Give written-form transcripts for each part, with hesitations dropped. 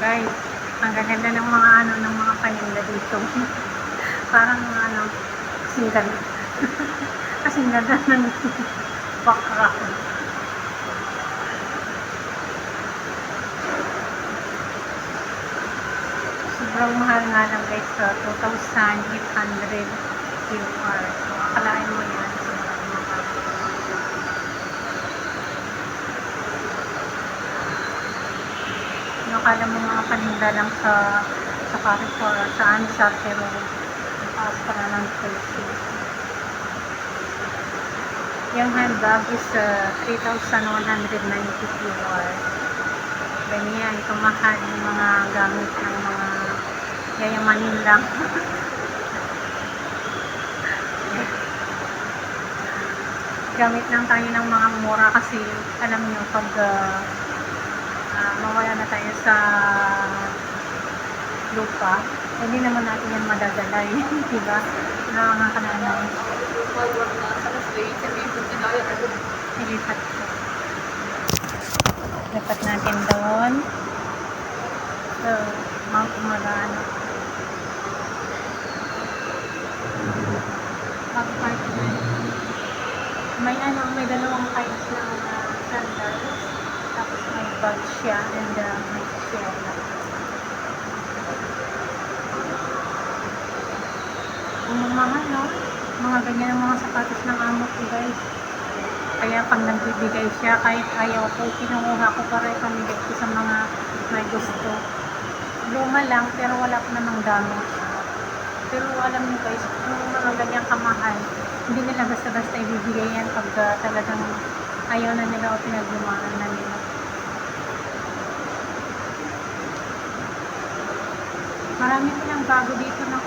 guys. Ang gaganda ng mga ng mga paninda dito. Parang singgan. Kasing ganda ng bakra ko. Sobrang mahal nga lang guys, 2,800 QR. So, akalain mo yan. Akala mo mga paninda lang sa Carrefour or saan sa pero taas pa na ng price. Yung handbag is 3,190 QR. Ganyan, tumahal yung mga gamit ng mga yayamanin lang. Gamit lang tayo ng mga mura kasi alam nyo pag mawala na tayo sa lupa, hindi naman natin yan madadala diba? Nakakananan. Ilipat ko. Lipat natin doon. So, Mount Marano. Pag-park na. May dalawang kinds ng sandals. Tapos may bag siya and may siyela. Ang mahal, no? Mga ganyan ang mga sapatos ng amo ko, guys. Kaya pag nagbibigay siya, kahit ayaw ko, kinukuha ko para ipamigay ko sa mga may gusto. Luma lang, pero wala pa namang damage. Pero alam niyo guys, yung mga ganyang kamahal, hindi nila basta-basta ibibigay yan pag talagang ayaw na nila o pinaglumaan na nila. Marami silang bago dito na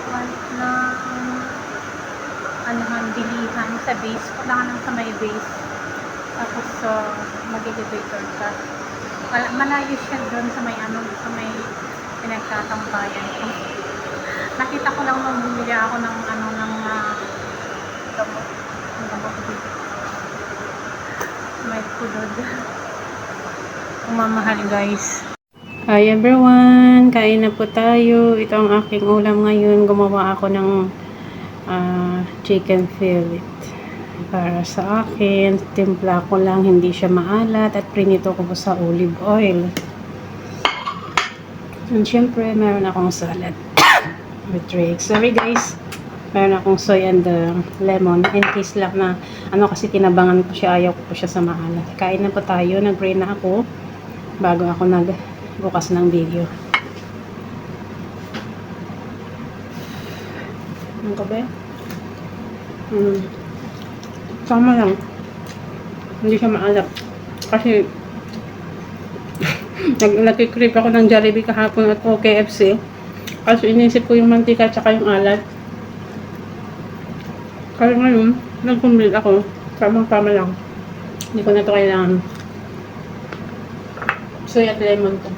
bilihan sa base. Kailangan lang sa may base. Tapos mag-elevator ka. Malayo siya doon sa may sa may pinagtatambayan ko. Nakita ko lang nung bumili ako ng gamot. Ang gamot dito. May kulod. Umamahal guys. Hi everyone! Kain na po tayo. Ito ang aking ulam ngayon. Gumawa ako ng chicken fillet. Para sa akin, timpla ko lang, hindi siya maalat at prinito ko po sa olive oil. And syempre, meron akong salad with drinks. Sorry guys, meron akong soy and lemon. In case lang na, kasi tinabangan ko siya, ayaw ko po siya sa maalat. Kain na po tayo, nag-pray na ako bago ako nagbukas ng video. Ang kabe? Sama lang. Hindi siya maalat. Kasi nagkikrip ako ng Jollibee kahapon at KFC. Kasi inisip ko yung mantika at saka yung alat. Kaya ngayon, nag-complete ako. Tamang-tama lang. Hindi ko na ito kailangan. Soy at lemon to.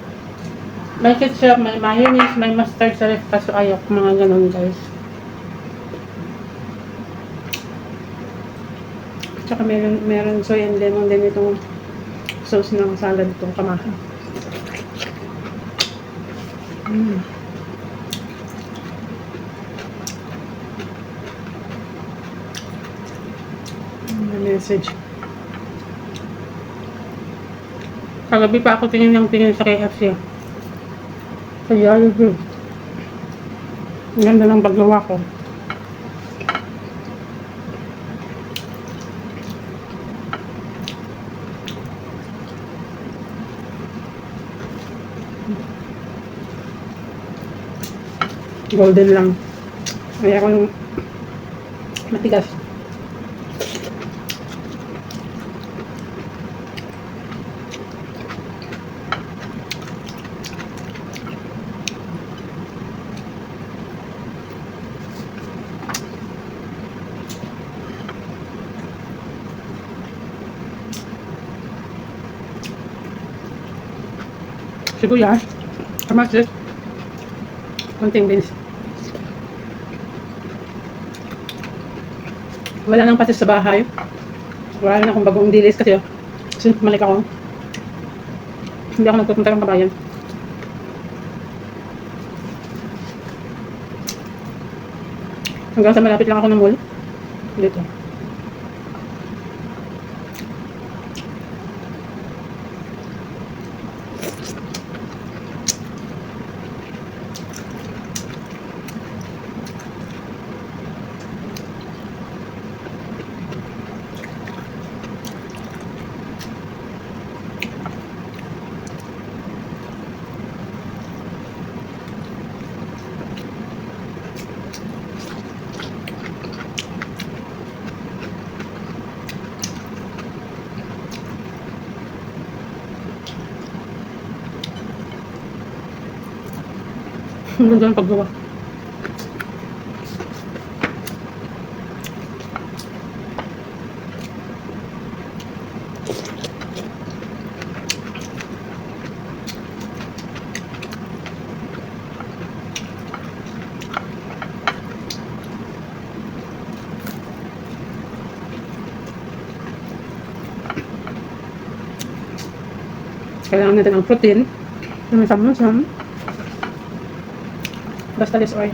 May ketchup, may mayonnaise, may mustard sa ref. Kaso ayaw ko mga ganun guys. Tsaka meron soy and lemon din itong sauce ng salad itong kamahan. Message. Kagabi pa ako tingin sa KFC. Sa Jollibee. Ang ganda ng paggawa ko. Golden lang. Kaya ko yung matigas. Sibuyas, kamatis, konting beans. Wala nang patis sa bahay. Wala na akong bagong dilis kasi malik ako. Hindi ako nagpupunta ng kabayan. Hanggang sa malapit lang ako ng mall. Dito. Ang ganda ng paggawa. Kailangan natin ang protein. May samsam. Basta less oil.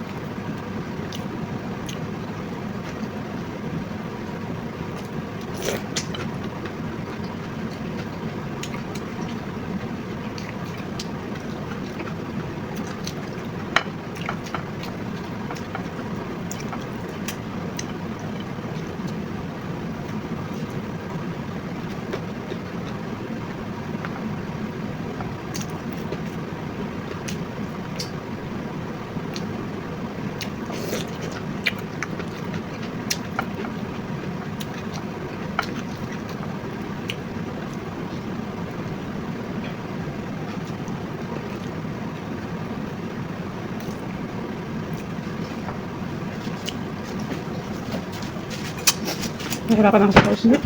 Nahirapan ako sa sauce niya.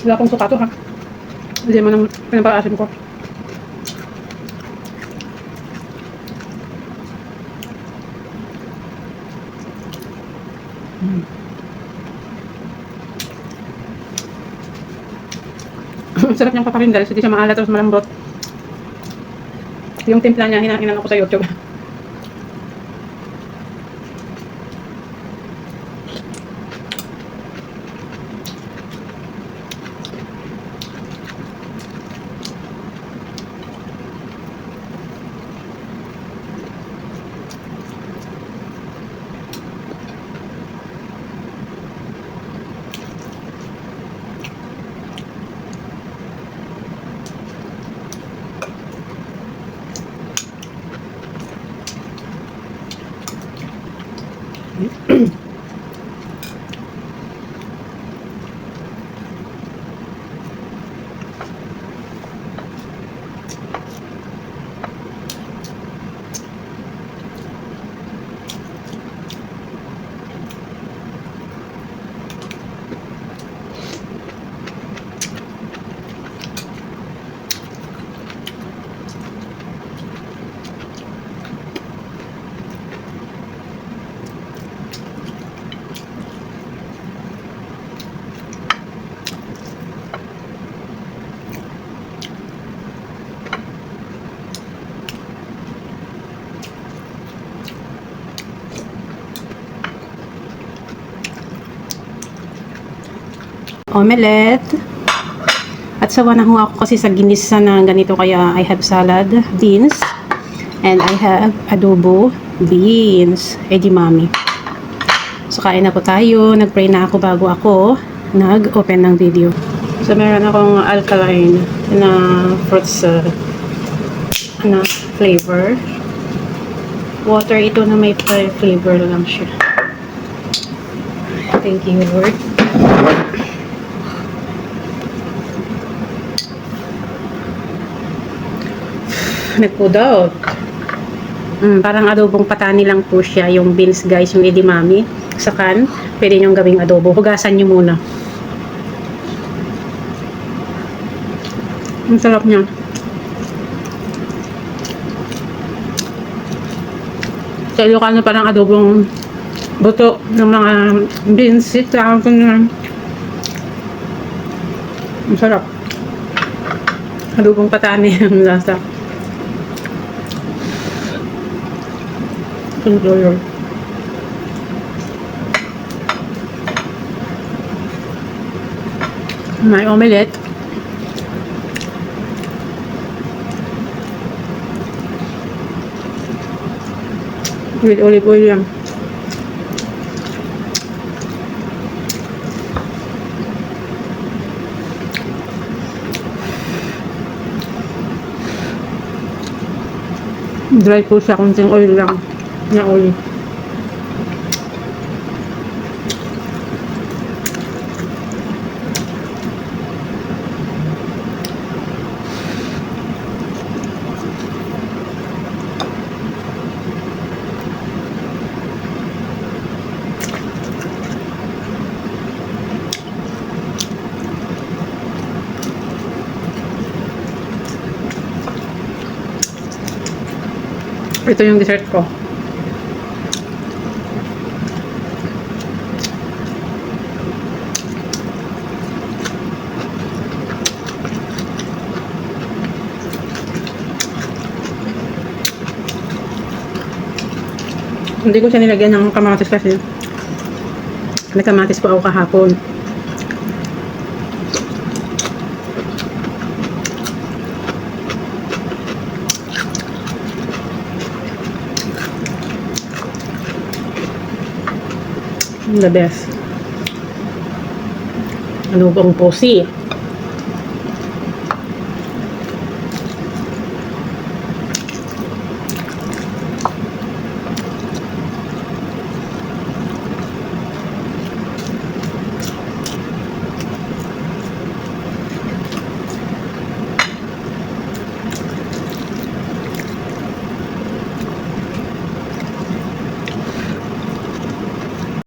Wala akong sukato ha. Hindi mo nang pinapaasim ko. Sarap niyang paparindal. Hindi siya maalat tapos malambot. Yung timpla niya, hinahinan ako sa YouTube. Omelette. At sawa na ho ako kasi sa ginisa na ganito, kaya I have salad, beans, and I have adobo, beans, edamame. So kain na po tayo. Nag-pray na ako bago ako nag-open ng video. So meron akong alkaline na fruits na flavor. Water ito na may flavor lang siya. Thank you, Lord. Nag-food out. Parang adobong patani lang po siya. Yung beans guys, yung edamame sa can. Pwede nyong gawing adobo. Hugasan nyo muna. Ang sarap niya. Sa Ilocano parang adobong buto ng mga beans. Ang sarap. Adobong patani ang lasa. Sunod. May omelette. With olive oil yan. Dry po siya, kunting oil lang na oil. Ito yung dessert ko. Hindi ko siya nilagyan ng kamatis kasi may kamatis po ako kahapon. The best. Ano bang pusi?